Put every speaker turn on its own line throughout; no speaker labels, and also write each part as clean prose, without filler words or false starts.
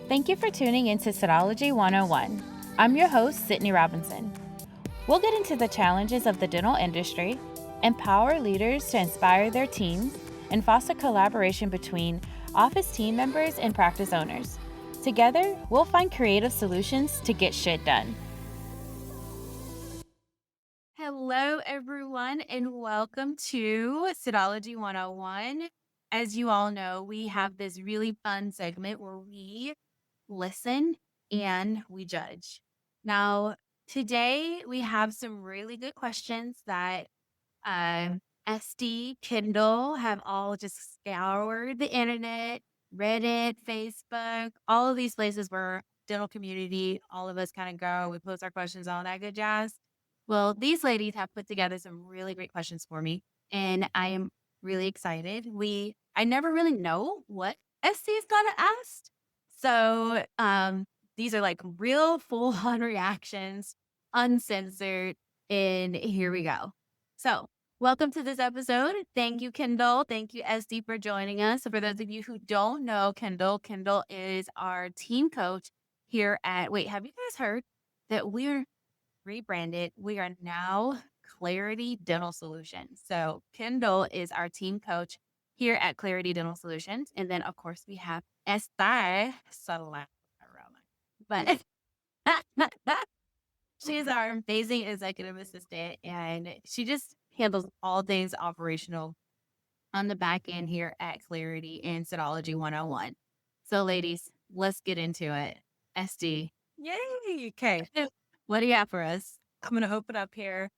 Thank you for tuning into Cytology 101. I'm your host, Sydney Robinson. We'll get into the challenges of the dental industry, empower leaders to inspire their teams, and foster collaboration between office team members and practice owners. Together, we'll find creative solutions to get shit done. Hello, everyone, and welcome to Cytology 101. As you all know, we have this really fun segment where we listen and we judge. Now, today we have some really good questions that Estie, Kendall have all just scoured the internet, Reddit, Facebook, all of these places where dental community, all of us kind of go. We post our questions, all that good jazz. Well, these ladies have put together some really great questions for me, and I am really excited. I never really know what Estie is gonna ask, so these are like real full on reactions, uncensored, and here we go. So, welcome to this episode. Thank you, Kendall. Thank you, Estie, for joining us. So for those of you who don't know Kendall is our team coach here at, wait, have you guys heard that we're rebranded? We are now Clarity Dental Solutions. So Kendall is our team coach here at Clarity Dental Solutions. And then, of course, we have Estie. But she is our amazing executive assistant, and she just handles all things operational on the back end here at Clarity and Cytology 101. So, ladies, let's get into it. Estie,
Yay. Okay.
what do you have for us?
I'm going to open up here.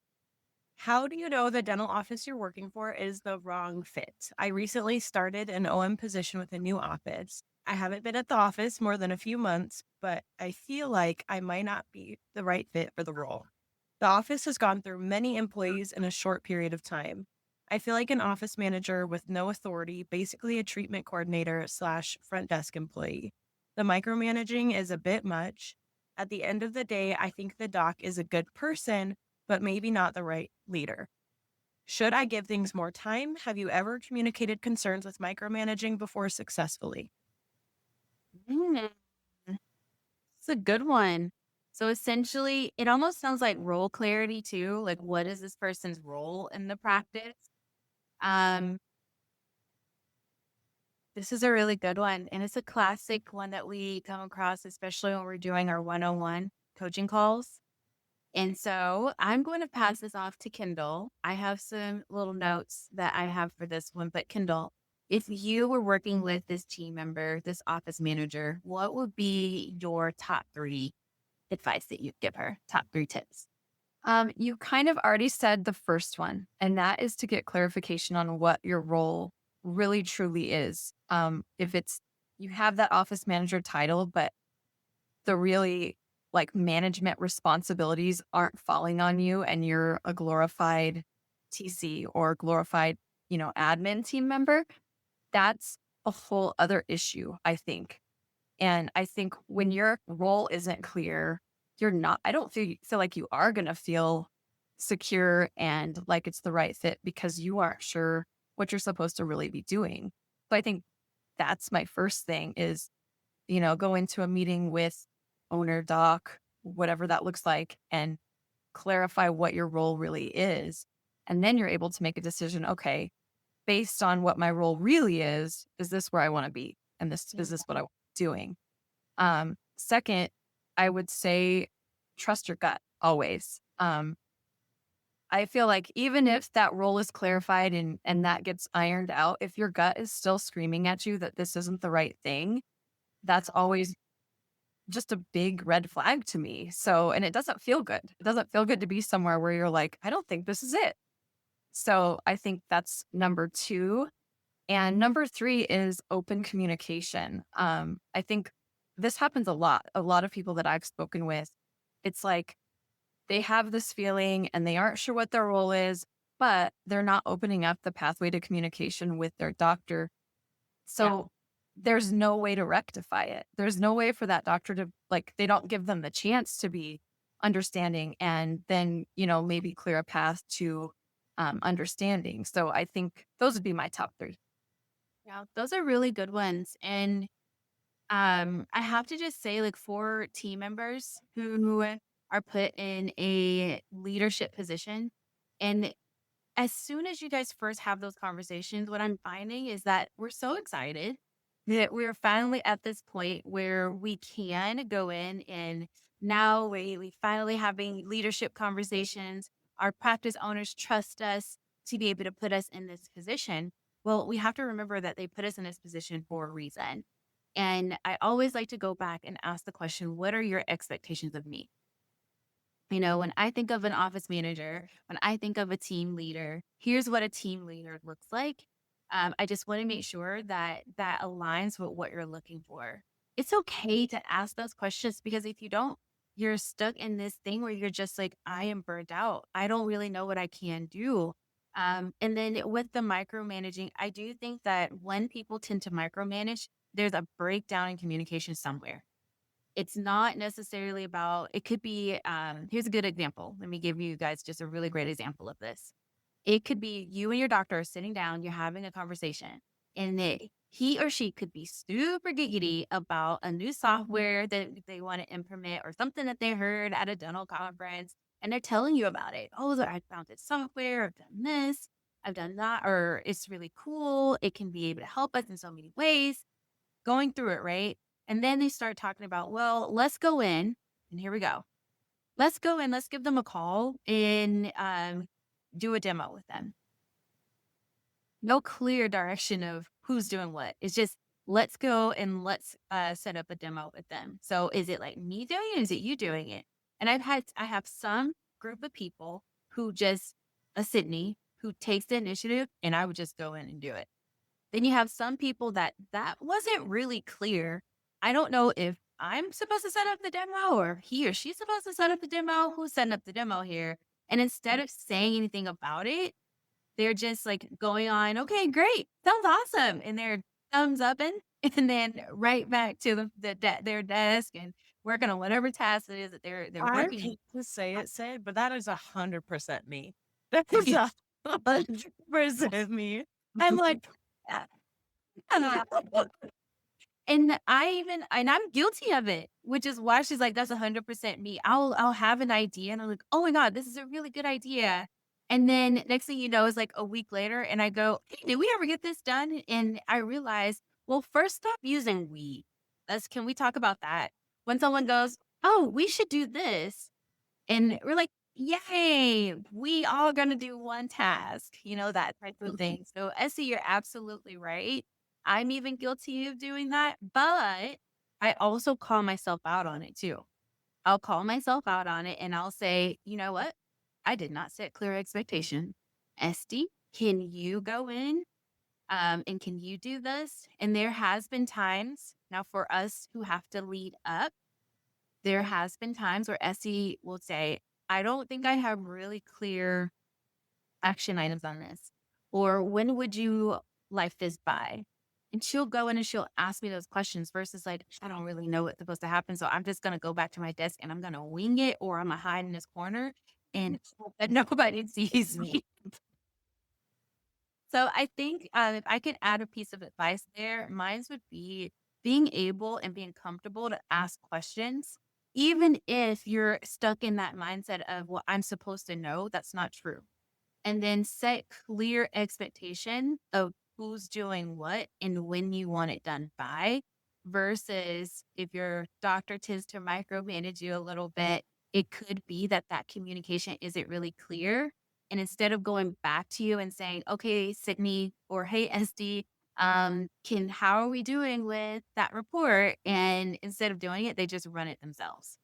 How do you know the dental office you're working for is the wrong fit? I recently started an OM position with a new office. I haven't been at the office more than a few months, but I feel like I might not be the right fit for the role. The office has gone through many employees in a short period of time. I feel like an office manager with no authority, basically a treatment coordinator / front desk employee. The micromanaging is a bit much. At the end of the day, I think the doc is a good person, but maybe not the right leader. Should I give things more time? Have you ever communicated concerns with micromanaging before successfully?
It's a good one. So essentially, it almost sounds like role clarity too. Like, what is this person's role in the practice? Um, this is a really good one, and it's a classic one that we come across, especially when we're doing our one-on-one coaching calls. And so I'm going to pass this off to Kendall. I have some little notes that I have for this one, but Kendall, if you were working with this team member, this office manager, what would be your top 3 advice that you'd give her? Top 3 tips?
You kind of already said the first one, and that is to get clarification on what your role really truly is. If it's you have that office manager title, but the really like management responsibilities aren't falling on you, and you're a glorified TC or glorified, admin team member, that's a whole other issue, I think. And I think when your role isn't clear, I don't feel like you are going to feel secure and like it's the right fit because you aren't sure what you're supposed to really be doing. So I think that's my first thing is, go into a meeting with owner, doc, whatever that looks like, and clarify what your role really is. And then you're able to make a decision. Okay, based on what my role really is this where I want to be? And is this what I'm doing? Second, I would say trust your gut always. I feel like even if that role is clarified and that gets ironed out, if your gut is still screaming at you that this isn't the right thing, that's always just a big red flag to me. So, and it doesn't feel good. It doesn't feel good to be somewhere where you're like, I don't think this is it. So I think that's number 2. And number 3 is open communication. I think this happens a lot. A lot of people that I've spoken with, it's like they have this feeling and they aren't sure what their role is, but they're not opening up the pathway to communication with their doctor. So there's no way to rectify it. There's no way for that doctor to, they don't give them the chance to be understanding and then, maybe clear a path to understanding. So I think those would be my top 3.
Yeah, those are really good ones. And I have to just say, like, for team members who are put in a leadership position, and as soon as you guys first have those conversations, what I'm finding is that we're so excited that we're finally at this point where we can go in and now we finally having leadership conversations. Our practice owners trust us to be able to put us in this position. Well, we have to remember that they put us in this position for a reason. And I always like to go back and ask the question, what are your expectations of me? You know, when I think of an office manager, when I think of a team leader, here's what a team leader looks like. I just want to make sure that that aligns with what you're looking for. It's okay to ask those questions because if you don't, you're stuck in this thing where you're just like, I am burnt out. I don't really know what I can do. And then with the micromanaging, I do think that when people tend to micromanage, there's a breakdown in communication somewhere. It's not necessarily about it could be, here's a good example. Let me give you guys just a really great example of this. It could be you and your doctor are sitting down, you're having a conversation, and he or she could be super giggity about a new software that they want to implement or something that they heard at a dental conference, and they're telling you about it. Oh, look, I found this software, I've done this, I've done that, or it's really cool. It can be able to help us in so many ways going through it, right? And then they start talking about, well, let's go in, and here we go. Let's go in, let's give them a call and do a demo with them. No clear direction of who's doing what. It's just let's go and let's set up a demo with them. So is it like me doing it? Is it you doing it? And I have some group of people who just a Sydney who takes the initiative, and I would just go in and do it. Then you have some people that wasn't really clear. I don't know if I'm supposed to set up the demo or he or she's supposed to set up the demo. Who's setting up the demo here? And instead of saying anything about it, they're just like going on, okay, great. Sounds awesome. And they're thumbs up and then right back to their desk and working on whatever task it is that they're
I
working.
hate to say it, Sid, but that is 100% me. That is 100% me. I'm like,
And I'm guilty of it, which is why she's like, that's 100% me. I'll have an idea and I'm like, oh my God, this is a really good idea. And then next thing you know, is like a week later, and I go, hey, did we ever get this done? And I realize, well, first stop using we. Can we talk about that? When someone goes, oh, we should do this. And we're like, yay, we all gonna do one task, that type of thing. So Essie, you're absolutely right. I'm even guilty of doing that, but I also call myself out on it too. I'll call myself out on it and I'll say, you know what? I did not set clear expectation. Esty, can you go in? And can you do this? And there has been times now for us who have to lead up, there has been times where Essie will say, I don't think I have really clear action items on this. Or when would you like this by? And she'll go in and she'll ask me those questions versus like, I don't really know what's supposed to happen. So I'm just going to go back to my desk and I'm going to wing it or I'm going to hide in this corner and hope that nobody sees me. So I think if I could add a piece of advice there, mine would be being able and being comfortable to ask questions, even if you're stuck in that mindset of, well, I'm supposed to know, that's not true. And then set clear expectation of who's doing what and when you want it done by, versus if your doctor tends to micromanage you a little bit, it could be that that communication isn't really clear. And instead of going back to you and saying, okay, Sydney, or hey, Esty, how are we doing with that report? And instead of doing it, they just run it themselves.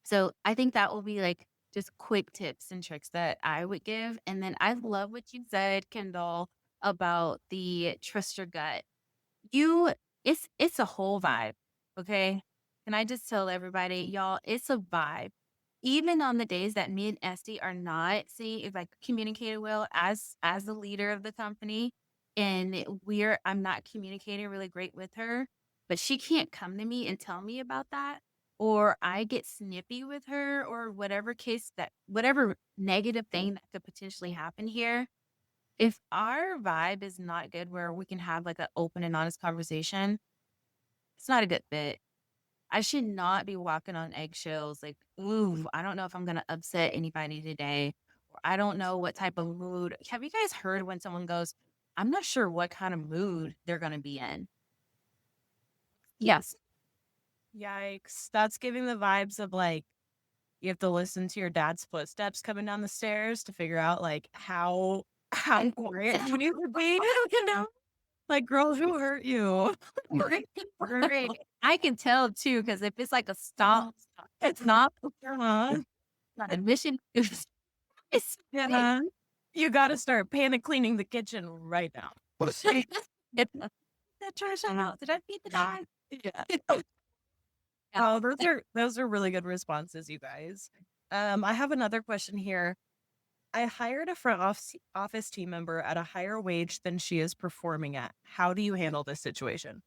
So I think that will be like just quick tips and tricks that I would give. And then I love what you said, Kendall, about the trust your gut. You it's a whole vibe. Okay. Can I just tell everybody, y'all, it's a vibe. Even on the days that me and Esty are not seeing like communicating well as the leader of the company, and I'm not communicating really great with her, but she can't come to me and tell me about that. Or I get snippy with her or whatever negative thing that could potentially happen here. If our vibe is not good where we can have like an open and honest conversation, It's not a good fit. I should not be walking on eggshells. Like, ooh, I don't know if I'm going to upset anybody today. Or I don't know what type of mood. Have you guys heard when someone goes, I'm not sure what kind of mood they're going to be in?
Yes.
Yikes. That's giving the vibes of like you have to listen to your dad's footsteps coming down the stairs to figure out like how quiet you need to be, you know? Like, girls who hurt you.
Right. Right. I can tell too, because if it's like a stop, it's not
Uh-huh.
not a mission. It's
Yeah. You gotta start panic cleaning the kitchen right now.
it's that trash out. Did I feed the dog?
Yeah.
Yeah.
Oh, those are really good responses, you guys. I have another question here. I hired a office team member at a higher wage than she is performing at. How do you handle this situation?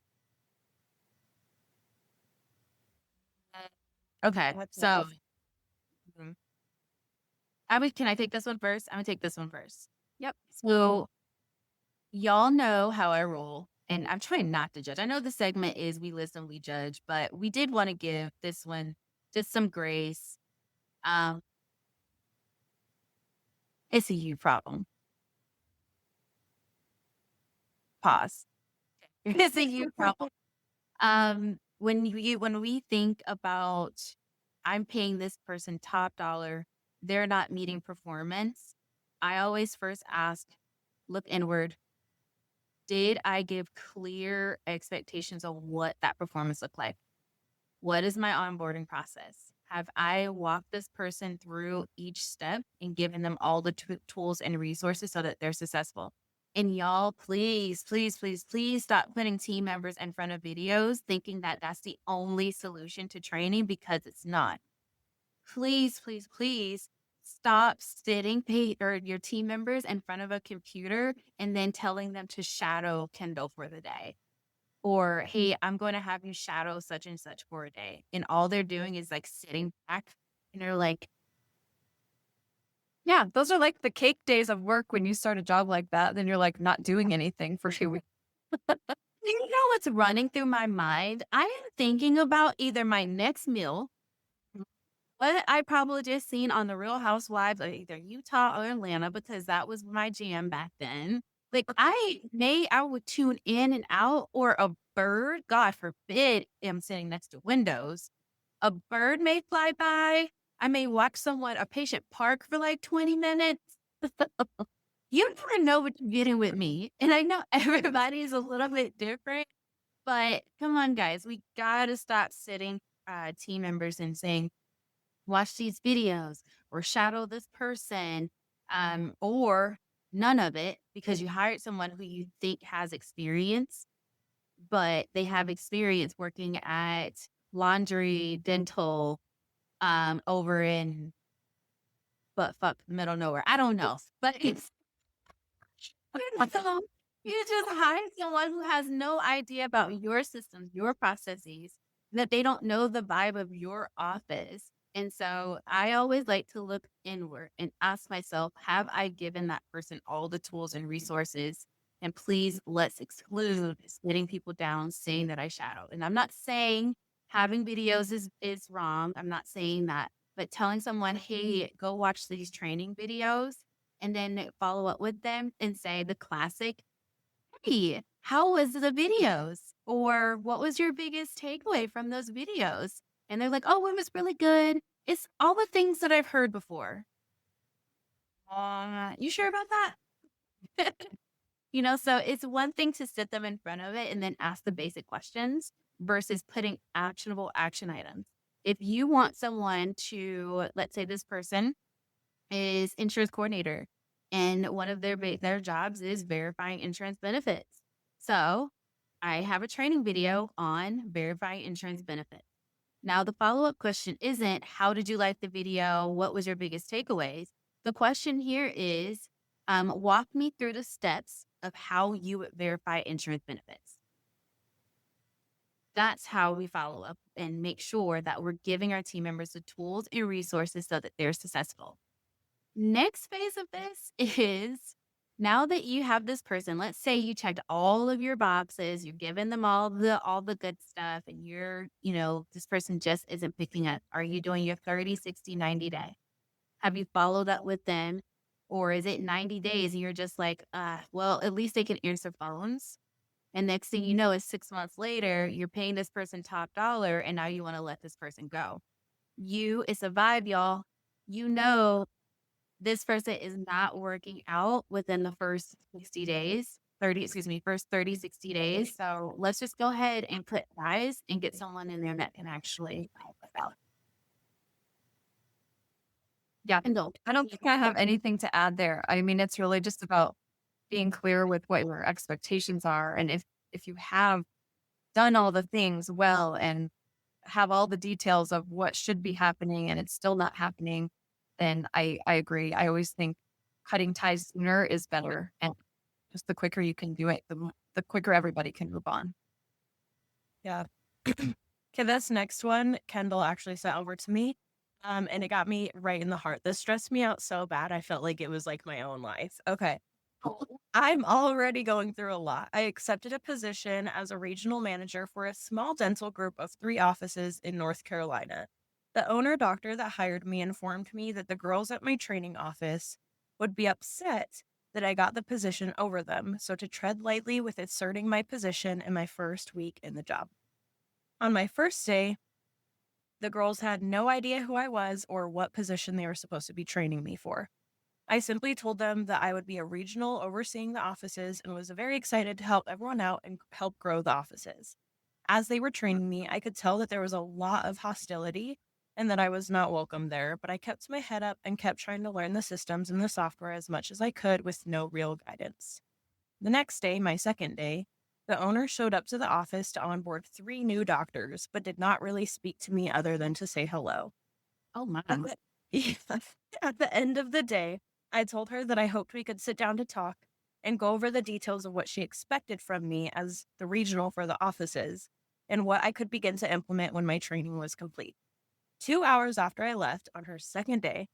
Okay.
That's
So
nice.
mhm. Can I take this one first? I'm gonna take this one first.
Yep.
So y'all know how I roll, and I'm trying not to judge. I know the segment is we listen, we judge, but we did want to give this one just some grace. Um, it's a you problem. Pause. It's a you problem. When we think about I'm paying this person top dollar, they're not meeting performance. I always first ask, look inward. Did I give clear expectations of what that performance looked like? What is my onboarding process? Have I walked this person through each step and given them all the tools and resources so that they're successful? And y'all, please, please, please, please stop putting team members in front of videos thinking that that's the only solution to training, because it's not. Please, please, please stop or your team members in front of a computer and then telling them to shadow Kendall for the day. Or, hey, I'm going to have you shadow such and such for a day. And all they're doing is like sitting back and they're like,
Yeah. Those are like the cake days of work when you start a job like that. Then you're like not doing anything for 2 weeks.
you know what's running through my mind? I am thinking about either my next meal, what I probably just seen on the Real Housewives of either Utah or Atlanta, because that was my jam back then. Like I would tune in and out, or a bird, God forbid, I'm sitting next to windows. A bird may fly by. I may watch a patient park for like 20 minutes. You never know what you're getting with me. And I know everybody is a little bit different, but come on, guys, we gotta stop sitting team members and saying, watch these videos or shadow this person, or none of it, because you hired someone who you think has experience, but they have experience working at laundry, dental, over in but fuck middle nowhere. I don't know, but it's so you just hire someone who has no idea about your systems, your processes, that they don't know the vibe of your office. And so I always like to look inward and ask myself, have I given that person all the tools and resources? And please, let's exclude sitting people down, saying that I shadow. And I'm not saying having videos is wrong. I'm not saying that. But telling someone, hey, go watch these training videos, and then follow up with them and say the classic, hey, how was the videos? Or what was your biggest takeaway from those videos? And they're like, oh, it was really good. It's all the things that I've heard before. You sure about that? So it's one thing to sit them in front of it and then ask the basic questions versus putting actionable action items. If you want someone to, let's say this person is insurance coordinator, and one of their jobs is verifying insurance benefits. So I have a training video on verifying insurance benefits. Now the follow-up question isn't how did you like the video? What was your biggest takeaways? The question here is, walk me through the steps of how you would verify insurance benefits. That's how we follow up and make sure that we're giving our team members the tools and resources so that they're successful. Next phase of this is Now that you have this person, let's say you checked all of your boxes, you're giving them all the good stuff, and this person just isn't picking up. Are you doing your 30, 60, 90 day? Have you followed up with them? Or is it 90 days and you're just like, well, at least they can answer phones. And next thing you know is 6 months later, you're paying this person top dollar and now you want to let this person go. It's a vibe, y'all. You know this person is not working out within the first 60 days, 30, excuse me, first 30, 60 days. So let's just go ahead and put ties and get someone in there that can actually help us out.
Yeah.
Kendall.
I don't think I have anything to add there. I mean, it's really just about being clear with what your expectations are. And if you have done all the things well and have all the details of what should be happening and it's still not happening, then I agree. I always think cutting ties sooner is better. And just the quicker you can do it, the quicker everybody can move on.
Yeah. Okay, this next one, Kendall actually sent over to me. And it got me right in the heart. This stressed me out so bad. I felt like it was like my own life. Okay. I'm already going through a lot. I accepted a position as a regional manager for a small dental group of 3 offices in North Carolina. The owner doctor that hired me informed me that the girls at my training office would be upset that I got the position over them. So to tread lightly with asserting my position in my first week in the job. On my first day, the girls had no idea who I was or what position they were supposed to be training me for. I simply told them that I would be a regional overseeing the offices and was very excited to help everyone out and help grow the offices. As they were training me, I could tell that there was a lot of hostility and that I was not welcome there, but I kept my head up and kept trying to learn the systems and the software as much as I could with no real guidance. The next day, my second day, the owner showed up to the office to onboard 3 new doctors, but did not really speak to me other than to say hello.
Oh my.
At the, at the end of the day, I told her that I hoped we could sit down to talk and go over the details of what she expected from me as the regional for the offices and what I could begin to implement when my training was complete. 2 hours after I left on her second day,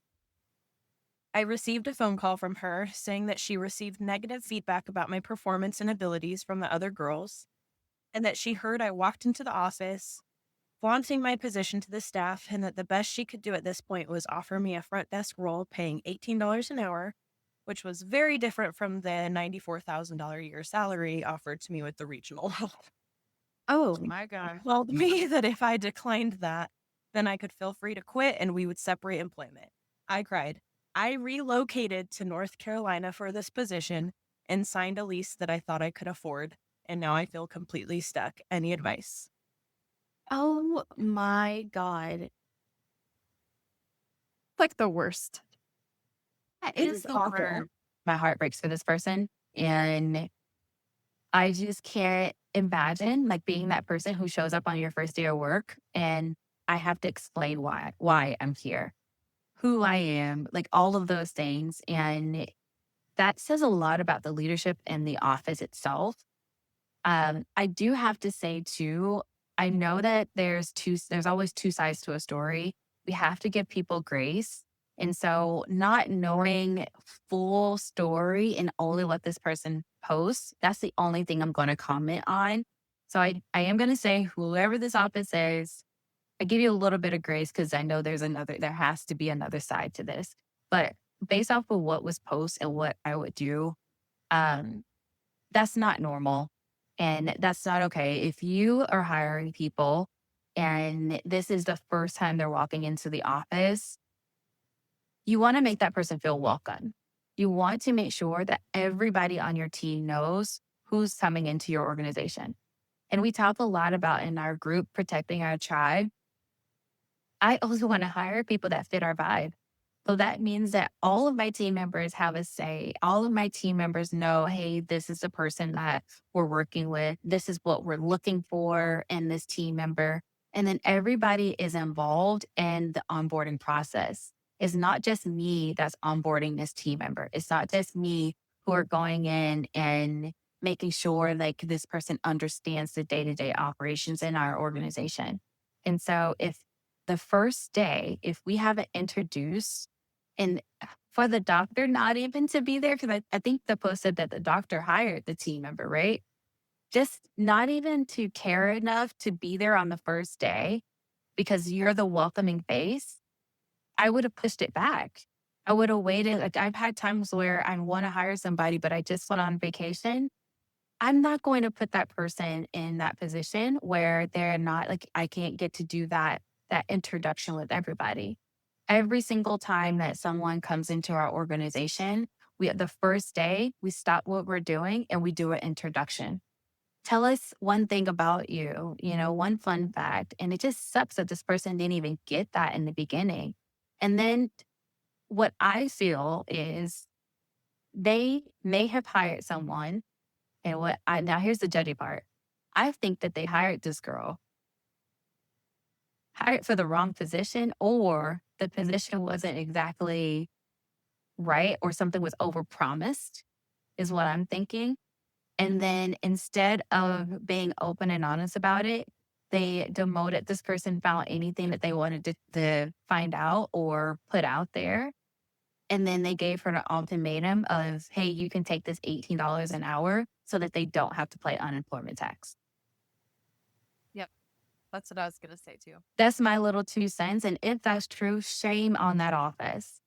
I received a phone call from her saying that she received negative feedback about my performance and abilities from the other girls, and that she heard I walked into the office flaunting my position to the staff, and that the best she could do at this point was offer me a front desk role paying $18 an hour, which was very different from the $94,000 a year salary offered to me with the regional role.
Oh my God.
Told me that if I declined that, then I could feel free to quit and we would separate employment. I cried. I relocated to North Carolina for this position and signed a lease that I thought I could afford, and now I feel completely stuck. Any advice?
Oh my God.
It's like the worst.
That
It
is
is
the
awful.
worst. My heart breaks for this person. And I just can't imagine like being that person who shows up on your first day of work and I have to explain why I'm here, who I am, like all of those things. And that says a lot about the leadership in the office itself. I do have to say too, I know that there's always two sides to a story. We have to give people grace. And so not knowing full story and only what this person posts, that's the only thing I'm going to comment on. So I am going to say whoever this office is, I give you a little bit of grace because I know there has to be another side to this. But based off of what was posted and what I would do, um, that's not normal. And that's not okay. If you are hiring people and this is the first time they're walking into the office, you want to make that person feel welcome. You want to make sure that everybody on your team knows who's coming into your organization. And we talk a lot about in our group protecting our tribe. I also want to hire people that fit our vibe. So that means that all of my team members have a say. All of my team members know, hey, this is the person that we're working with. This is what we're looking for in this team member. And then everybody is involved in the onboarding process. It's not just me that's onboarding this team member. It's not just me who are going in and making sure like this person understands the day-to-day operations in our organization. And so if the first day, if we haven't introduced, and for the doctor not even to be there, because I think the post said that the doctor hired the team member, right? Just not even to care enough to be there on the first day because you're the welcoming face, I would have pushed it back. I would have waited. Like I've had times where I want to hire somebody, but I just went on vacation. I'm not going to put that person in that position where they're not like I can't get to do that introduction with everybody. Every single time that someone comes into our organization, the first day we stop what we're doing and we do an introduction. Tell us one thing about you, one fun fact. And it just sucks that this person didn't even get that in the beginning. And then what I feel is they may have hired someone. And now here's the judgy part. I think that they hired this girl, hired for the wrong position, or the position wasn't exactly right, or something was overpromised, is what I'm thinking. And then instead of being open and honest about it, they demoted this person, found anything that they wanted to find out or put out there. And then they gave her an ultimatum of, hey, you can take this $18 an hour so that they don't have to pay unemployment tax.
Yep. That's what I was going to say too.
That's my little 2 cents. And if that's true, shame on that office.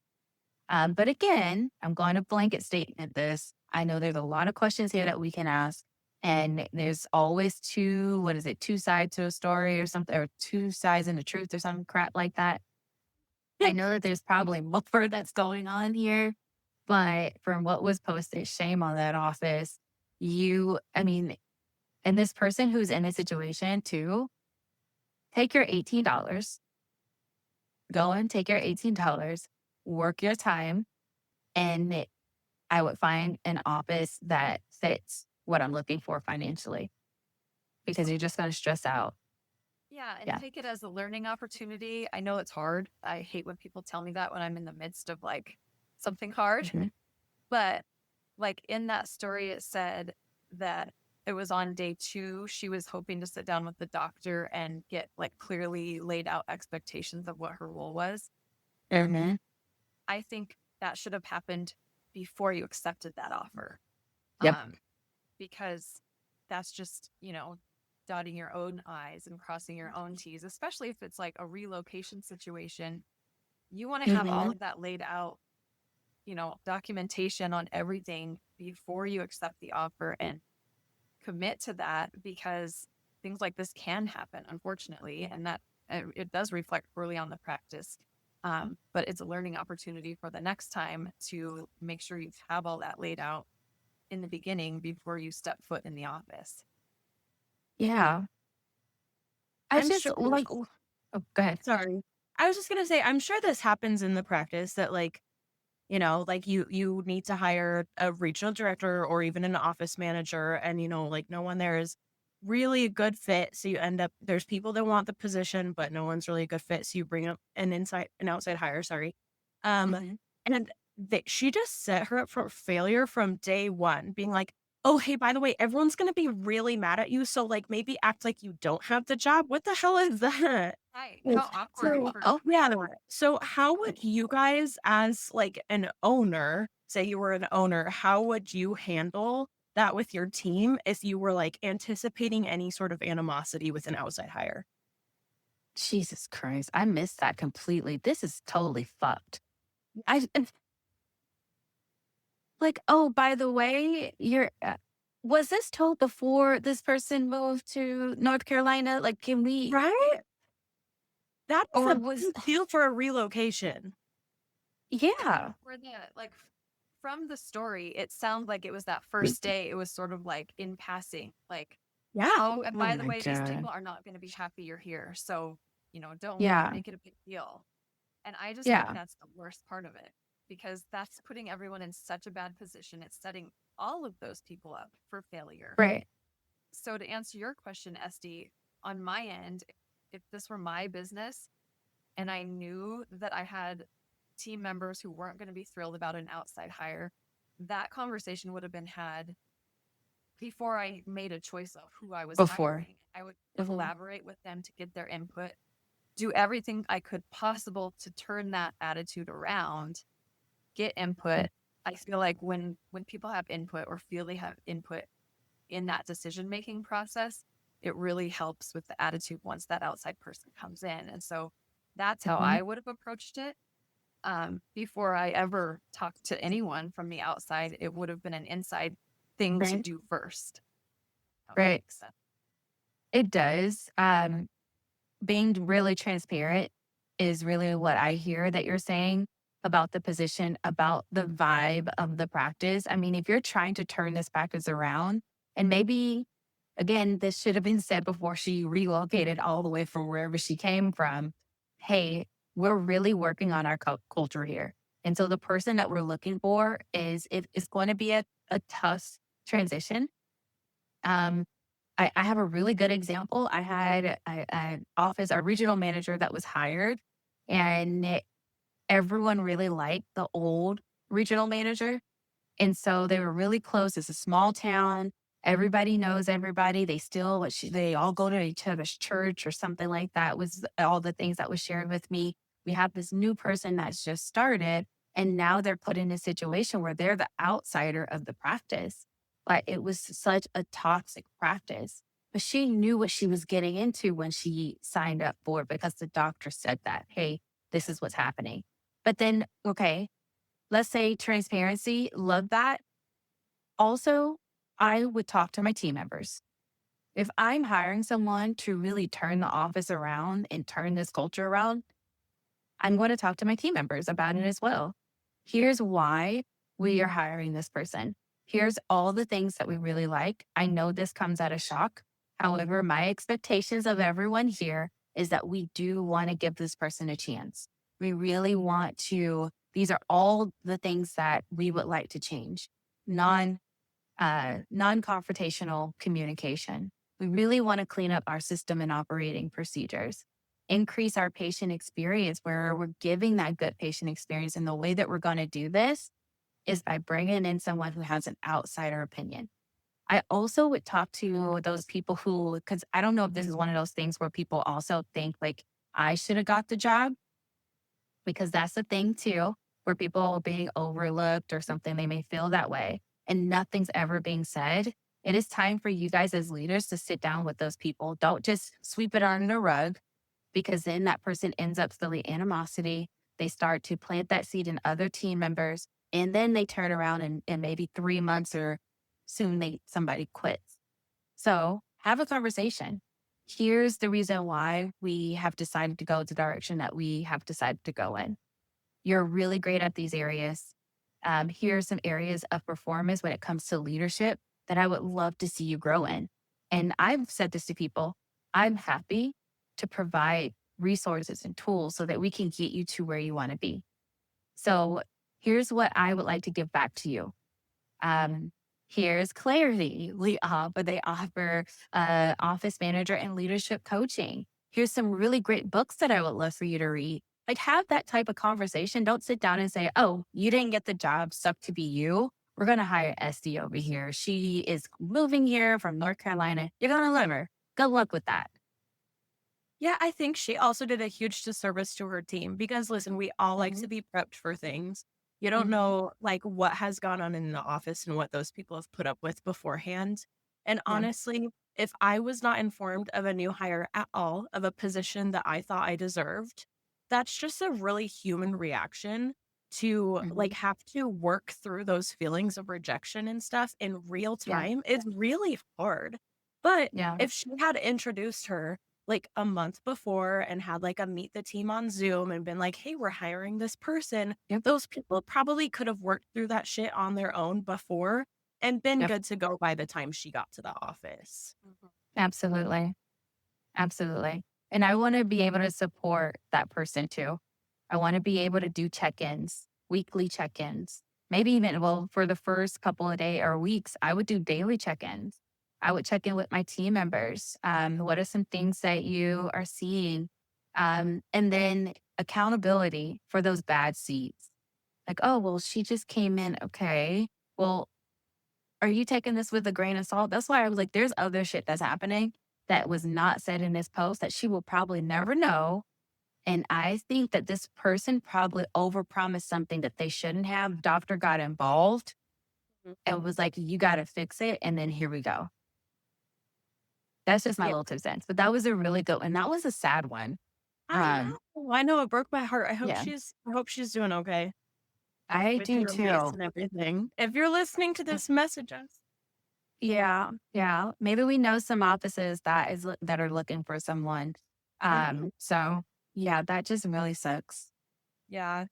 But again, I'm going to blanket statement this. I know there's a lot of questions here that we can ask. And there's always two sides to a story or something, or two sides in the truth or some crap like that. I know that there's probably more that's going on here, but from what was posted, shame on that office. And this person who's in a situation too, take your $18, go and take your $18, work your time, and I would find an office that fits what I'm looking for financially, because you're just going to stress out.
Yeah, and take it as a learning opportunity. I know it's hard. I hate when people tell me that when I'm in the midst of like something hard.
Mhm.
But like in that story, it said that it was on day 2. She was hoping to sit down with the doctor and get like clearly laid out expectations of what her role was.
Mhm.
I think that should have happened before you accepted that offer.
Yep.
Because that's just, dotting your own I's and crossing your own T's, especially if it's like a relocation situation. You want to have all of that laid out, documentation on everything before you accept the offer and commit to that, because things like this can happen, unfortunately, and that it does reflect poorly on the practice. But it's a learning opportunity for the next time to make sure you have all that laid out in the beginning before you step foot in the office.
Yeah. I
I'm
just
sure.
like, oh, go ahead.
Sorry. I was just gonna say, I'm sure this happens in the practice that like, like you need to hire a regional director or even an office manager, and like no one there is really a good fit. So you end up there's people that want the position, but no one's really a good fit. So you bring up an outside hire, sorry.
Mhm.
And she just set her up for failure from day one, being like, oh, hey, by the way, everyone's going to be really mad at you. So, like, maybe act like you don't have the job. What the hell is that?
Right.
Like,
How awkward.
yeah. So, how would you guys, as like an owner, say you were an owner, how would you handle that with your team if you were like anticipating any sort of animosity with an outside hire?
Jesus Christ. I missed that completely. This is totally fucked. Like, oh, by the way, was this told before this person moved to North Carolina? Like, can we,
Right? That is
or
a
was,
big deal for a relocation.
yeah,
For the like from the story, it sounds like it was that first day. It was sort of like in passing, like,
Yeah.
oh, and
oh
by the
my
way, these
God.
people are not going to be happy you're here, so don't
Yeah,
make it a big deal. And I just think
yeah,
that's the worst part of it, because that's putting everyone in such a bad position. It's setting all of those people up for failure.
right.
So to answer your question, Esty, on my end, if this were my business and I knew that I had team members who weren't going to be thrilled about an outside hire, that conversation would have been had before I made a choice of who I was
Before.
hiring. I would
Mhm.
collaborate with them to get their input, do everything I could possible to turn that attitude around, get input. I feel like when people have input or feel they have input in that decision making process, it really helps with the attitude once that outside person comes in. And so that's how
Mhm.
I would have approached it. Before I ever talked to anyone from the outside, it would have been an inside thing to
Right.
do first. That
Right.
makes sense.
It does. Being really transparent is really what I hear that you're saying about the position, about the vibe of the practice. I mean, if you're trying to turn this practice around, and maybe, again, this should have been said before she relocated all the way from wherever she came from. Hey, we're really working on our culture here. And so the person that we're looking for is, if it's going to be a tough transition. Um, I have a really good example. I had a regional manager that was hired, and everyone really liked the old regional manager. And so they were really close. It's a small town. Everybody knows everybody. They all go to each other's church or something like that, was all the things that was shared with me. We have this new person that's just started, and now they're put in a situation where they're the outsider of the practice. But it was such a toxic practice. But she knew what she was getting into when she signed up for it, because the doctor said that, hey, this is what's happening. But then, okay, let's say transparency, love that. Also, I would talk to my team members. If I'm hiring someone to really turn the office around and turn this culture around, I'm going to talk to my team members about it as well. Here's why we are hiring this person. Here's all the things that we really like. I know this comes at a shock. However, my expectations of everyone here is that we do want to give this person a chance. We really want to, these are all the things that we would like to change. Non-confrontational communication. We really want to clean up our system and operating procedures, increase our patient experience where we're giving that good patient experience. And the way that we're going to do this is by bringing in someone who has an outsider opinion. I also would talk to those people who, because I don't know if this is one of those things where people also think like I should have got the job, because that's the thing too, where people are being overlooked or something, they may feel that way and nothing's ever being said. It is time for you guys as leaders to sit down with those people. Don't just sweep it under the rug, because then that person ends up feeling animosity. They start to plant that seed in other team members, and then they turn around and maybe 3 months or soon somebody quits. So have a conversation. Here's the reason why we have decided to go the direction that we have decided to go in. You're really great at these areas. Here are some areas of performance when it comes to leadership that I would love to see you grow in. And I've said this to people. I'm happy to provide resources and tools so that we can get you to where you want to be. So here's what I would like to give back to you. Um, Here's clarity. They offer office manager and leadership coaching. Here's some really great books that I would love for you to read. Like, have that type of conversation. Don't sit down and say, oh, you didn't get the job, suck to be you. We're going to hire Estie over here. She is moving here from North Carolina. You're going to love her. Good luck with that.
Yeah, I think she also did a huge disservice to her team because listen, we all like
Mhm.
to be prepped for things. You don't
Mhm.
know like what has gone on in the office and what those people have put up with beforehand. And
Yeah.
honestly, if I was not informed of a new hire at all of a position that I thought I deserved, that's just a really human reaction to like
Mhm.
have to work through those feelings of rejection and stuff in real
Yeah.
time. It's really hard. But
Yeah.
if she had introduced her like a month before and had like a meet the team on Zoom and been like, hey, we're hiring this person.
Yep.
Those people probably could have worked through that shit on their own before and been
Yep.
good to go by the time she got to the office.
Mhm.
Absolutely. Absolutely. And I want to be able to support that person too. I want to be able to do check ins, weekly check ins. Maybe even, well, for the first couple of days or weeks, I would do daily check ins. I would check in with my team members. What are some things that you are seeing? And then accountability for those bad seeds. Like, oh, well, she just came in. Okay. Well, are you taking this with a grain of salt? That's why I was like, there's other shit that's happening that was not said in this post that she will probably never know. And I think that this person probably overpromised something that they shouldn't have. Doctor got involved
Mhm.
and was like, you got to fix it. And then here we go. That's just my
Yeah,
little 2 cents. But that was a really good one. That was a sad one.
I
Um,
know. I know it broke my heart.
yeah,
I hope she's doing okay
I
with
do
her niece
too.
and everything. If you're listening to this, message us.
Yeah, yeah. Maybe we know some offices that are looking for someone.
Mhm.
So yeah, that just really sucks.
Yeah.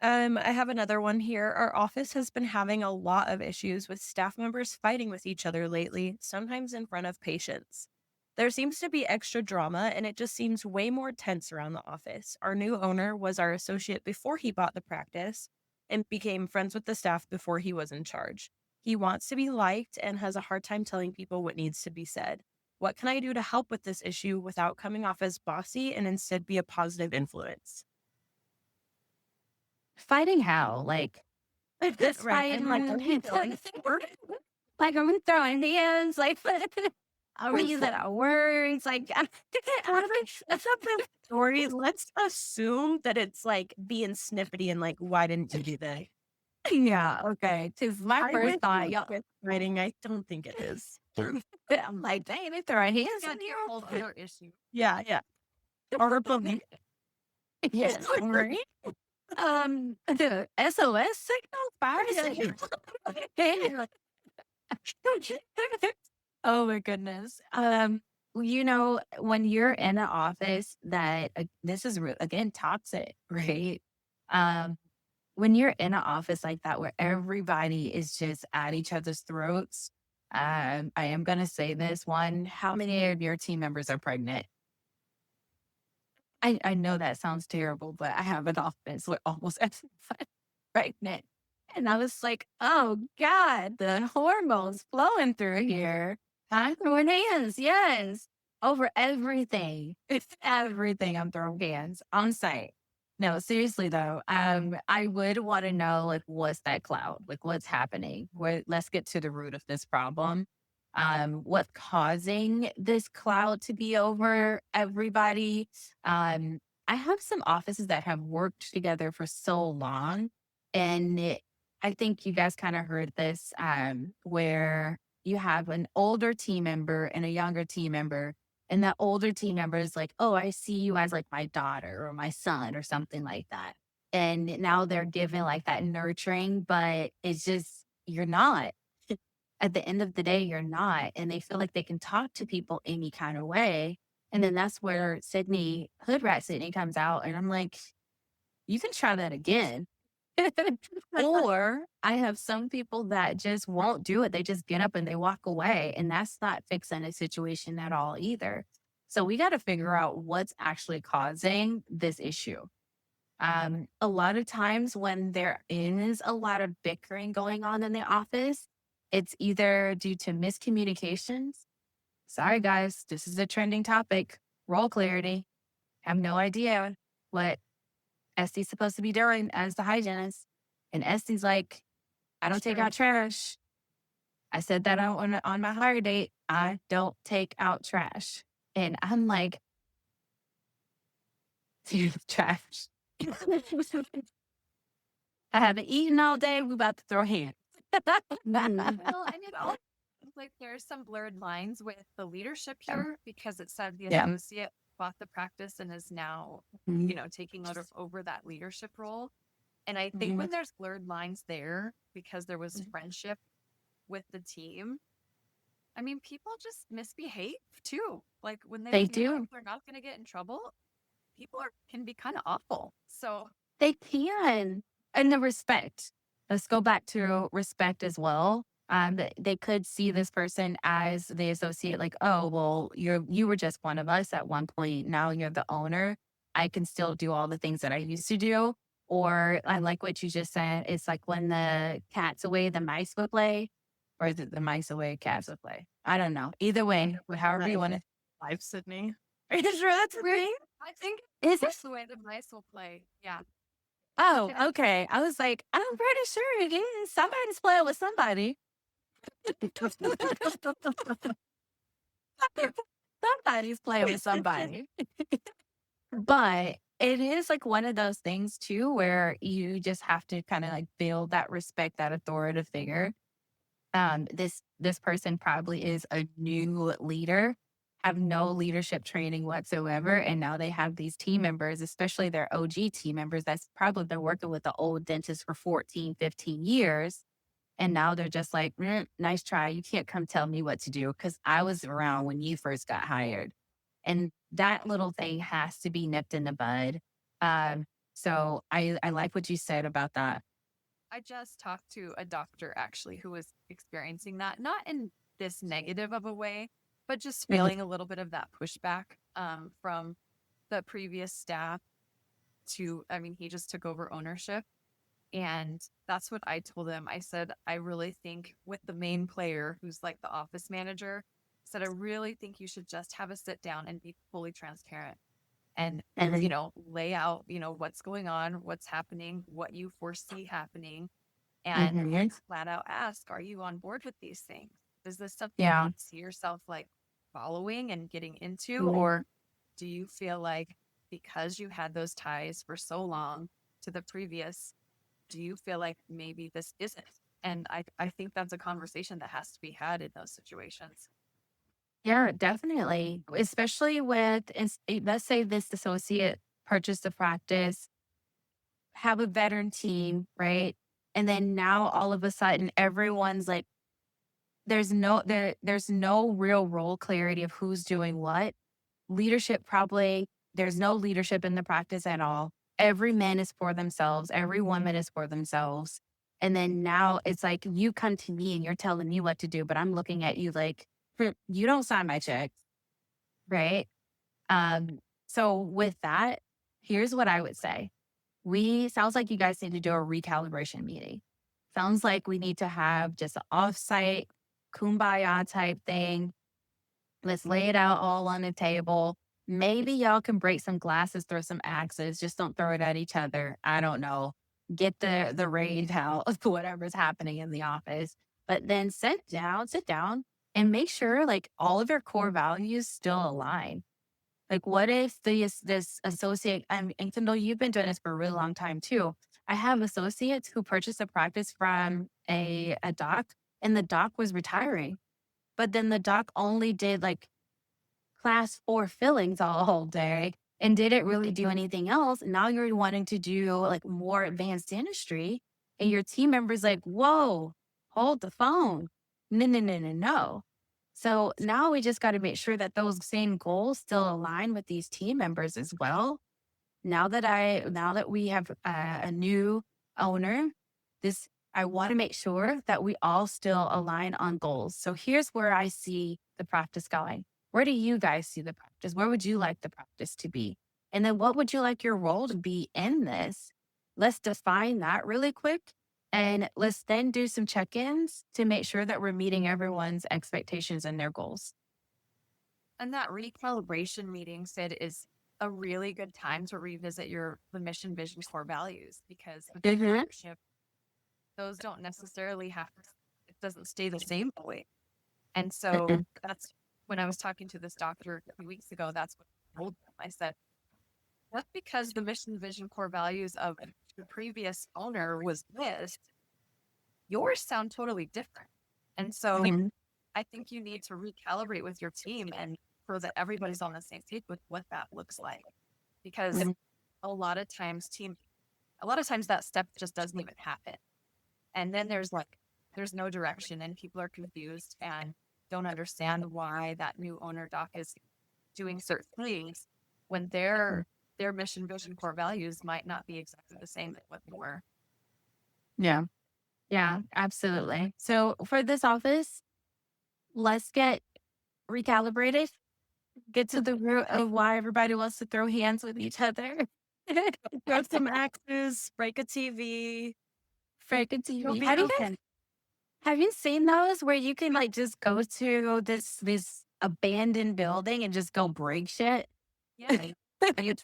I have another one here. Our office has been having a lot of issues with staff members fighting with each other lately, sometimes in front of patients. There seems to be extra drama, and it just seems way more tense around the office. Our new owner was our associate before he bought the practice and became friends with the staff before he was in charge. He wants to be liked and has a hard time telling people what needs to be said. What can I do to help with this issue without coming off as bossy and instead be a positive influence?
Fighting how? Like this
Right.
fight,
I'm like, are we going
like are we throwing hands? Like are we using
for
our words? Like
That's not the story. Let's assume that it's like being snippety and like, why didn't you do that?
yeah, okay. Because my
I
first
went
thought, y'all,
with writing. I don't think it is.
I'm like, dang, they throwing hands
Yeah,
in
it's
here.
a whole other issue.
Yeah, yeah. Or something.
Yes, right. The SOS signal, fire signal. Oh my goodness. When you're in an office that this is again toxic, right? Um, when you're in an office like that where everybody is just at each other's throats, I am gonna say this one. How many of your team members are pregnant? I know that sounds terrible, but I have an office with almost everybody pregnant. And I was like, oh God, the hormones flowing through here. I'm throwing hands, yes. Over everything. It's everything I'm throwing hands on site. No, seriously though, I would want to know like what's that cloud? Like what's happening? Let's get to the root of this problem. What's causing this cloud to be over everybody? I have some offices that have worked together for so long, and I think you guys kind of heard this, where you have an older team member and a younger team member, and that older team member is like, "Oh, I see you as like my daughter or my son or something like that," and now they're given like that nurturing, but it's just you're not. At the end of the day, you're not, and they feel like they can talk to people any kind of way. And then that's where Sydney, Hood Rat Sydney comes out. And I'm like, you can try that again. Or I have some people that just won't do it. They just get up and they walk away. And that's not fixing a situation at all either. So we got to figure out what's actually causing this issue. A lot of times when there is a lot of bickering going on in the office, it's either due to miscommunications. Sorry, guys, this is a trending topic. Role clarity. Have no idea what Estie's supposed to be doing as the hygienist. And Estie's like, I don't take
Sure.
out trash. I said that on my hire date. I don't take out trash. And I'm like, trash. I haven't eaten all day. We about to throw hands.
Well, and it all like there's some blurred lines with the leadership here because it said the
Yeah.
associate bought the practice and is now,
Mhm.
taking over that leadership role. And I think
Mhm.
when there's blurred lines there because there was friendship with the team, I mean, people just misbehave too. Like when they
They
feel like
do.
they're not going to get in trouble, can be kind of awful. So
They can. And the respect. Let's go back to respect as well. They could see this person as the associate, like, oh, well, you were just one of us at one point. Now you're the owner. I can still do all the things that I used to do. Or I like what you just said. It's like when the cat's away, the mice will play. Or is it the mice away, cats will play? I don't know. Either way, however you want to.
Live, Sydney. Are you sure that's a thing?
I think
Is it?
that's the way the mice will play. Yeah.
Oh, okay. I was like, I'm pretty sure it is. Somebody's playing with somebody. Somebody's playing with somebody. But
It is like one of those things too where you just have to kind of like build that respect, that authoritative figure. This person probably is a new leader, have no leadership training whatsoever, and now they have these team members, especially their OG team members that's probably been working with the old dentist for 14, 15 years. And now they're just like, nice try. You can't come tell me what to do because I was around when you first got hired. And that little thing has to be nipped in the bud. So I like what you said about that. I just talked to a doctor actually who was experiencing that, not in this negative of a way, but just
Mhm.
feeling a little bit of that pushback from the previous staff to, I mean, he just took over ownership. And that's what I told him. I said, I really think with the main player who's like the office manager, I said, I really think you should just have a sit down and be fully transparent and,
Mhm.
lay out, what's going on, what's happening, what you foresee happening, and
Mhm.
flat out ask, are you on board with these things? Is this something
Yeah.
you see yourself like following and getting into?
Mhm.
Or do you feel like because you had those ties for so long to the previous, do you feel like maybe this isn't? And I think that's a conversation that has to be had in those situations.
Yeah, definitely. Especially with, let's say this associate purchased a practice, have a veteran team, right? And then now all of a sudden everyone's like, there's no real role clarity of who's doing what. Leadership probably there's no leadership in the practice at all. Every man is for themselves, every woman is for themselves. And then now it's like you come to me and you're telling me what to do, but I'm looking at you like, you don't sign my check, right? So with that, here's what I would say. We sounds like you guys need to do a recalibration meeting. Sounds like we need to have just an offsite kumbaya type thing. Let's lay it out all on the table. Maybe y'all can break some glasses, throw some axes. Just don't throw it at each other. I don't know. Get the rage out of whatever's happening in the office. But then sit down and make sure like all of your core values still align. Like, what if this associate, and Kendall, you've been doing this for a really long time too. I have associates who purchased a practice from a doc, and the doc was retiring. But then the doc only did like class 4 fillings all whole day and didn't really do anything else. Now you're wanting to do like more advanced dentistry, and your team member's like, whoa, hold the phone. No, no, no, no, no. So now we just got to make sure that those same goals still align with these team members as well. Now that we have a new owner, this I want to make sure that we all still align on goals. So here's where I see the practice going. Where do you guys see the practice? Where would you like the practice to be? And then what would you like your role to be in this? Let's define that really quick. And let's then do some check ins to make sure that we're meeting everyone's expectations and their goals.
And that recalibration meeting said is a really good time to revisit the mission, vision, core values because with
Mhm.
leadership, those don't necessarily it doesn't stay the same way. And so
Mm-mm.
that's when I was talking to this doctor a few weeks ago, that's what I told them. I said, that's because the mission, vision, core values of the previous owner was this, yours sound totally different. And so
Mhm.
I think you need to recalibrate with your team and so that everybody's on the same page with what that looks like. Because
Mhm.
a lot of times that step just doesn't even happen. And then there's no direction and people are confused and don't understand why that new owner doc is doing certain things when their mission, vision, core values might not be exactly the same as what they were.
Yeah. Yeah, absolutely. So for this office, let's get recalibrated, get to the root of why everybody wants to throw hands with each other.
Throw some axes, break a TV.
Freaking
You'll
TV.
be okay.
Have you seen those where you can like just go to this abandoned building and just go break shit?
Yeah.
And you-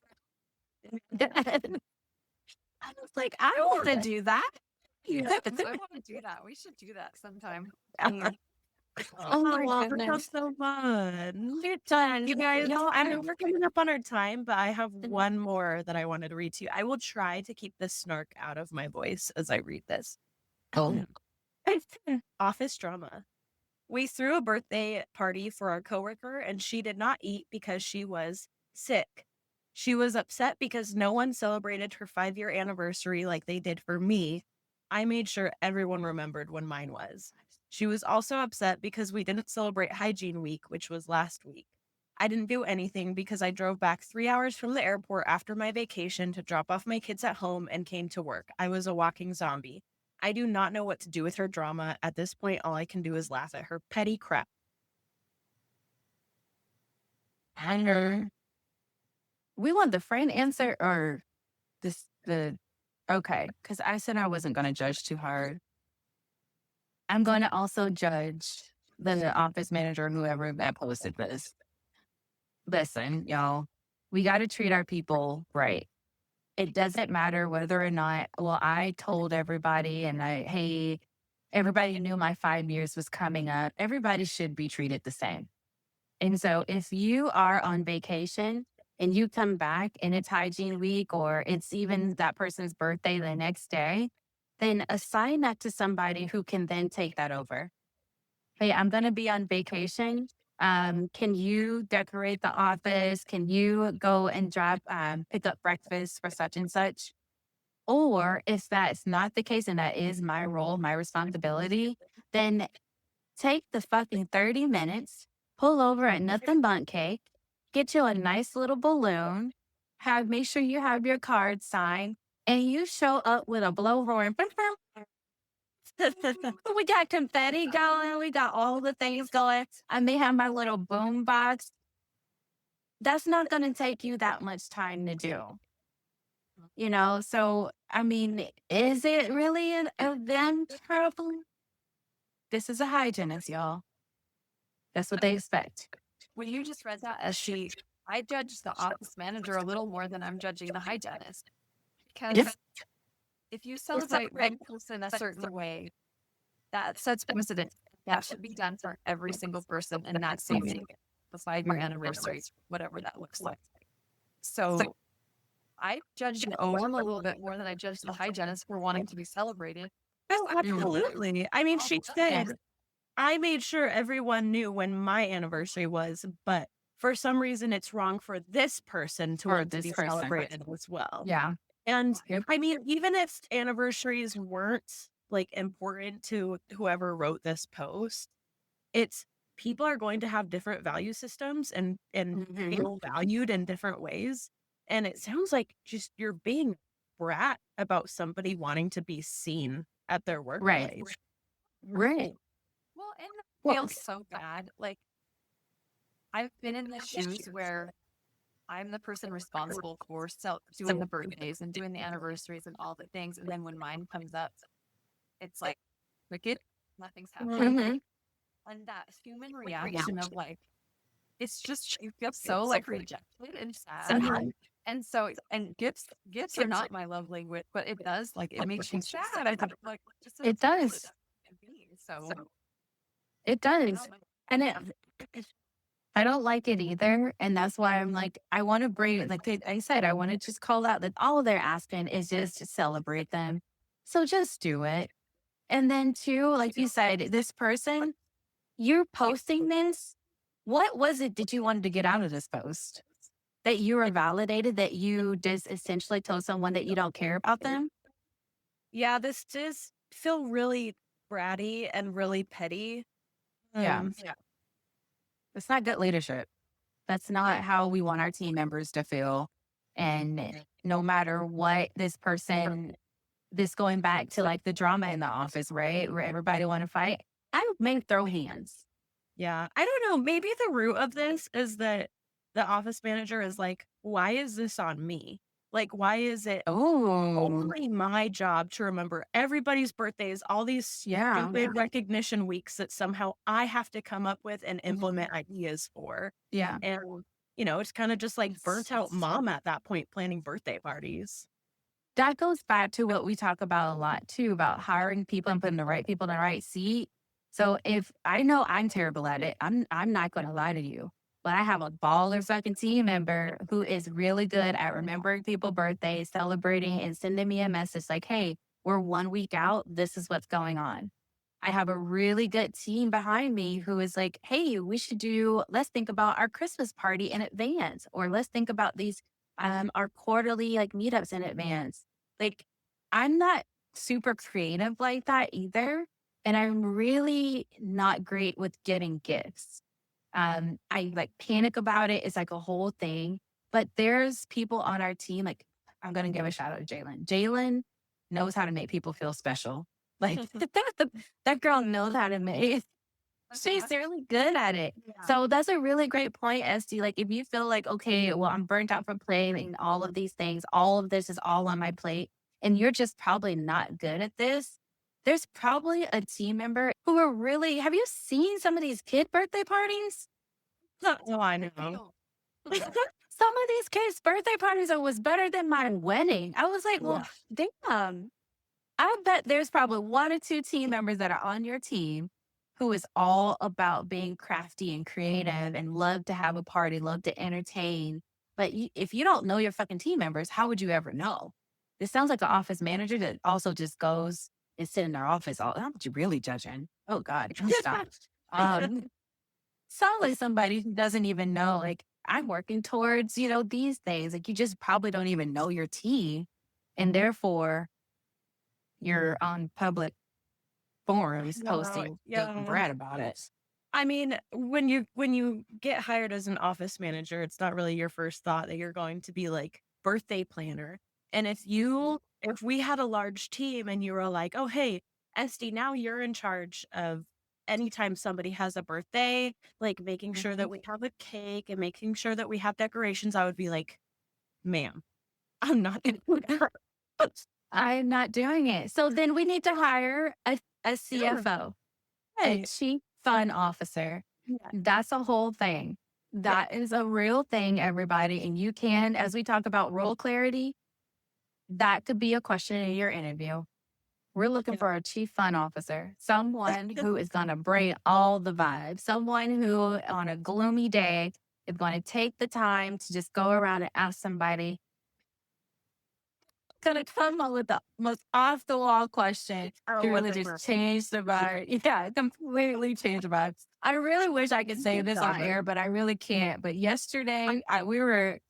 I was like, I don't want to do that.
I want to do that. We should do that sometime.
Oh
my
my that sounds
goodness.
so fun.
You're done.
You guys, I know
I'm
we're coming up on our time, but I have one more that I wanted to read to you. I will try to keep the snark out of my voice as I read this.
oh.
Office drama. We threw a birthday party for our coworker and she did not eat because she was sick. She was upset because no one celebrated her 5-year anniversary like they did for me. I made sure everyone remembered when mine was. She was also upset because we didn't celebrate Hygiene Week, which was last week. I didn't do anything because I drove back 3 hours from the airport after my vacation to drop off my kids at home and came to work. I was a walking zombie. I do not know what to do with her drama. At this point, all I can do is laugh at her petty crap.
Hunter. We want the friend answer or the okay, because I said I wasn't going to judge too hard. I'm going to also judge the office manager, whoever that posted this. Listen, y'all, we got to treat our people right. It doesn't matter whether or not, well, I told everybody and hey, everybody knew my 5 years was coming up. Everybody should be treated the same. And so if you are on vacation and you come back and it's hygiene week or it's even that person's birthday the next day, then assign that to somebody who can then take that over. Hey, I'm going to be on vacation. Can you decorate the office? Can you go and pick up breakfast for such and such? Or if that's not the case and that is my role, my responsibility, then take the fucking 30 minutes, pull over at Nothing Bundt Cake, get you a nice little balloon, make sure you have your card signed, and you show up with a blowhorn. We got confetti going. We got all the things going. I may have my little boom box. That's not going to take you that much time to do. So, I mean, is it really a them problem? This is a hygienist, y'all. That's what they expect.
When you just read that, I judge the office manager a little more than I'm judging the hygienist. Because if you celebrate one person a certain way, that sets precedent. That should be done for every single person and not saving the 5-year anniversary, whatever that looks like. So I judge the OM a little bit more than I judge the hygienist for wanting to be celebrated.
Oh, absolutely. I mean, she said, I made sure everyone knew when my anniversary was, but for some reason it's wrong for this person to want to be celebrated as well.
Yeah.
And I mean, even if anniversaries weren't like important to whoever wrote this post, it's people are going to have different value systems and feel valued in different ways. And it sounds like just you're being brat about somebody wanting to be seen at their workplace.
Right.
Well, and it feels so bad. Like, I've been in the shoes where I'm the person responsible for doing the birthdays and doing the anniversaries and all the things. And then when mine comes up, it's like, wicked, nothing's happening. And that human reaction of like, it's just, you feel so like rejected and sad. And so, and gifts are not my love language, but it does, like, it makes you sad. I think, like,
it does.
So
it does. And I don't like it either. And that's why I'm like, I want to bring, like I said, I want to just call out that all they're asking is just to celebrate them. So just do it. And then two, like you said, this person, you're posting this. What was it that you wanted to get out of this post? That you were validated, that you just essentially told someone that you don't care about them?
Yeah, this does feel really bratty and really petty.
Yeah. It's not good leadership. That's not how we want our team members to feel. And no matter what this going back to like the drama in the office, right? Where everybody want to fight. I may throw hands.
Yeah. I don't know. Maybe the root of this is that the office manager is like, why is this on me? Like, why is it only my job to remember everybody's birthdays, all these stupid recognition weeks that somehow I have to come up with and implement ideas for?
Yeah.
And, it's kind of just like burnt out mom at that point planning birthday parties.
That goes back to what we talk about a lot too, about hiring people and putting the right people in the right seat. So if I know I'm terrible at it, I'm not going to lie to you. But I have a baller fucking team member who is really good at remembering people's birthdays, celebrating, and sending me a message like, "Hey, we're 1 week out. This is what's going on." I have a really good team behind me who is like, "Hey, let's think about our Christmas party in advance, or let's think about these, our quarterly like meetups in advance." Like, I'm not super creative like that either. And I'm really not great with getting gifts. I like panic about it. It's like a whole thing. But there's people on our team, like I'm gonna give a shout out to Jalen. Jalen knows how to make people feel special. Like that girl knows how to make she's really good at it.
Yeah.
So that's a really great point, Esty. Like if you feel like, okay, well, I'm burnt out from playing all of these things, all of this is all on my plate, and you're just probably not good at this. There's probably a team member who are really, have you seen some of these kid birthday parties?
Oh, I know.
Some of these kids' birthday parties was better than my wedding. I was like, well, damn. I bet there's probably one or two team members that are on your team who is all about being crafty and creative and love to have a party, love to entertain. But if you don't know your fucking team members, how would you ever know? This sounds like an office manager that also just goes and sit in their office. All, how much you really judging? Oh God, stop. Sound like somebody who doesn't even know. Like I'm working towards, these things. Like you just probably don't even know your team, and therefore you're on public forums posting good and
Yeah.
bread about it.
I mean, when you get hired as an office manager, it's not really your first thought that you're going to be like birthday planner. And if we had a large team and you were like, "Oh, hey, Esty, now you're in charge of anytime somebody has a birthday, like making sure that we have a cake and making sure that we have decorations," I would be like, "Ma'am, I'm not gonna do that."
I'm not doing it. So then we need to hire a CFO, a
Hey,
chief fun officer.
yeah.
That's a whole thing. That is a real thing, everybody. And you can, as we talk about role clarity, that could be a question in your interview. We're looking for a chief fun officer, someone who is going to bring all the vibes, someone who on a gloomy day is going to take the time to just go around and ask somebody, going to come up with the most off the wall question
Oh,
to really
whatever.
just change the vibe. Yeah, completely change the vibe. I really wish I could say this on
Stop it.
air, but I really can't. But yesterday, we were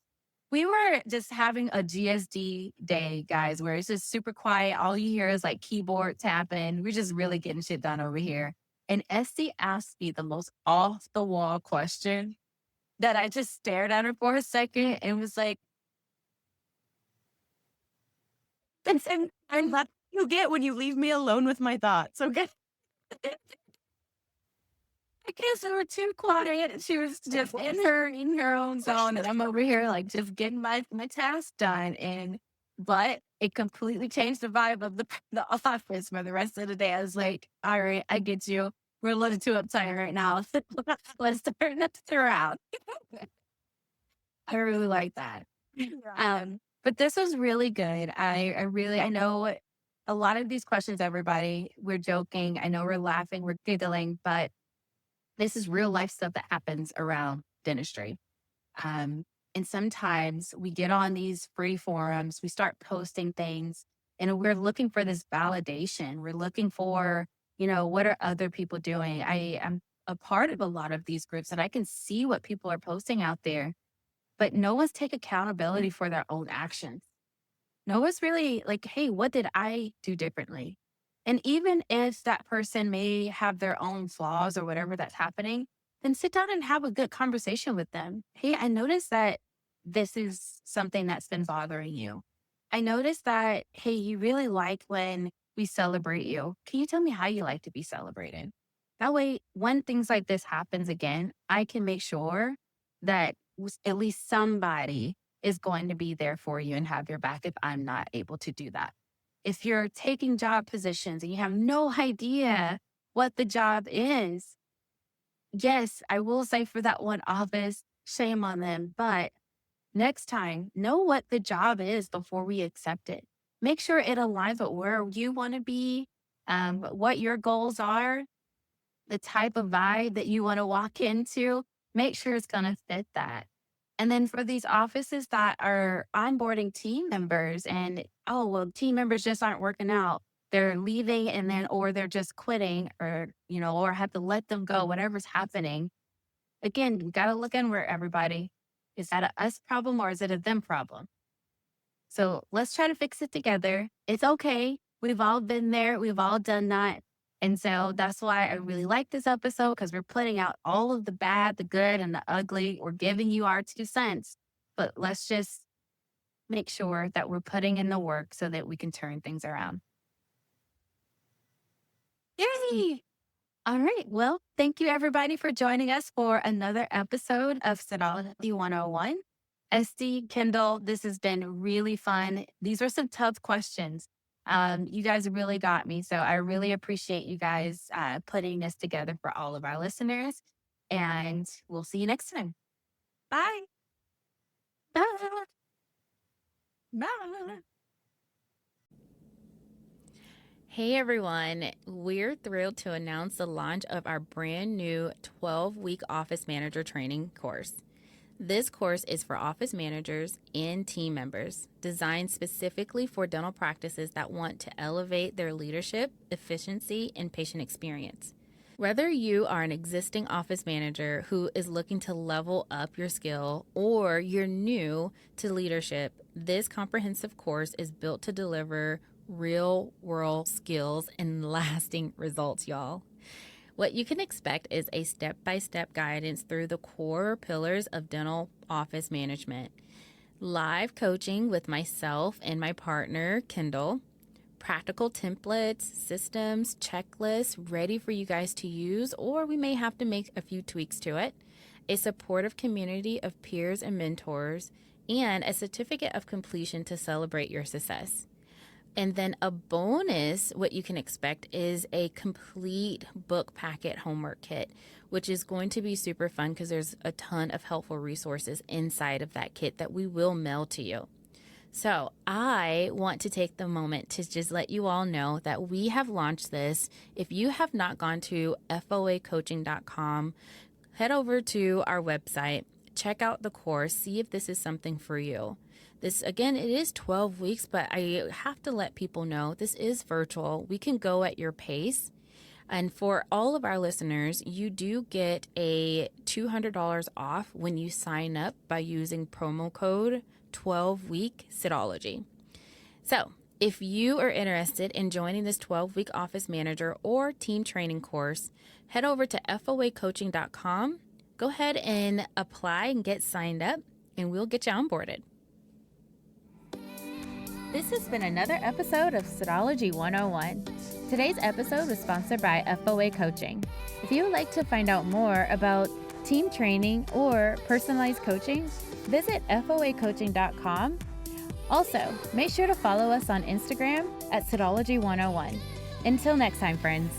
just having a GSD day, guys, where it's just super quiet. All you hear is like keyboard tapping. We're just really getting shit done over here. And Esty asked me the most off the wall question that I just stared at her for a second and was like,
And that's what you get when you leave me alone with my thoughts. Okay.
I guess we were too quiet. She was just in her own zone, and I'm over here like just getting my task done. But it completely changed the vibe of the office for the rest of the day. I was like, all right, I get you. We're a little too uptight right now. Let's turn that around. I really like that.
Yeah.
But this was really good. I know a lot of these questions, everybody, we're joking. I know we're laughing, we're giggling, but this is real life stuff that happens around dentistry. And sometimes we get on these free forums, we start posting things, and we're looking for this validation. We're looking for, what are other people doing? I am a part of a lot of these groups and I can see what people are posting out there, but no one's take accountability for their own actions. No one's really like, hey, what did I do differently? And even if that person may have their own flaws or whatever that's happening, then sit down and have a good conversation with them. Hey, I noticed that this is something that's been bothering you. I noticed that, hey, you really like when we celebrate you. Can you tell me how you like to be celebrated? That way, when things like this happens again, I can make sure that at least somebody is going to be there for you and have your back if I'm not able to do that. If you're taking job positions and you have no idea what the job is, yes, I will say for that one office, shame on them. But next time, know what the job is before we accept it. Make sure it aligns with where you want to be, what your goals are. the type of vibe that you want to walk into, make sure it's going to fit that. And then for these offices that are onboarding team members and, oh, well, team members just aren't working out. They're leaving and then, or they're just quitting or, or have to let them go, whatever's happening. Again, we got to look inward, everybody. Is that a us problem or is it a them problem? So let's try to fix it together. It's okay. We've all been there. We've all done that. And so that's why I really like this episode because we're putting out all of the bad, the good, and the ugly. We're giving you our 2 cents, but let's just make sure that we're putting in the work so that we can turn things around. Yay! All right. Well, thank you everybody for joining us for another episode of Psychology 101. Estie, Kendall, this has been really fun. These are some tough questions. You guys really got me. So I really appreciate you guys putting this together for all of our listeners. And we'll see you next time.
Bye.
Bye.
Bye.
Hey everyone, we're thrilled to announce the launch of our brand new 12-week office manager training course. This course is for office managers and team members, designed specifically for dental practices that want to elevate their leadership, efficiency, and patient experience. Whether you are an existing office manager who is looking to level up your skill or you're new to leadership, this comprehensive course is built to deliver real-world skills and lasting results, y'all. What you can expect is a step-by-step guidance through the core pillars of dental office management, live coaching with myself and my partner, Kendall, practical templates, systems, checklists ready for you guys to use, or we may have to make a few tweaks to it, a supportive community of peers and mentors, and a certificate of completion to celebrate your success. And then a bonus, what you can expect is a complete book packet homework kit, which is going to be super fun because there's a ton of helpful resources inside of that kit that we will mail to you. So I want to take the moment to just let you all know that we have launched this. If you have not gone to foacoaching.com, head over to our website, check out the course, see if this is something for you. This, again, it is 12 weeks, but I have to let people know this is virtual. We can go at your pace. And for all of our listeners, you do get a $200 off when you sign up by using promo code 12-week Psychology. So if you are interested in joining this 12-week office manager or team training course, head over to foacoaching.com. Go ahead and apply and get signed up, and we'll get you onboarded. This has been another episode of Psychology 101. Today's episode was sponsored by FOA Coaching. If you would like to find out more about team training or personalized coaching, visit foacoaching.com. Also, make sure to follow us on Instagram at Psychology 101. Until next time, friends.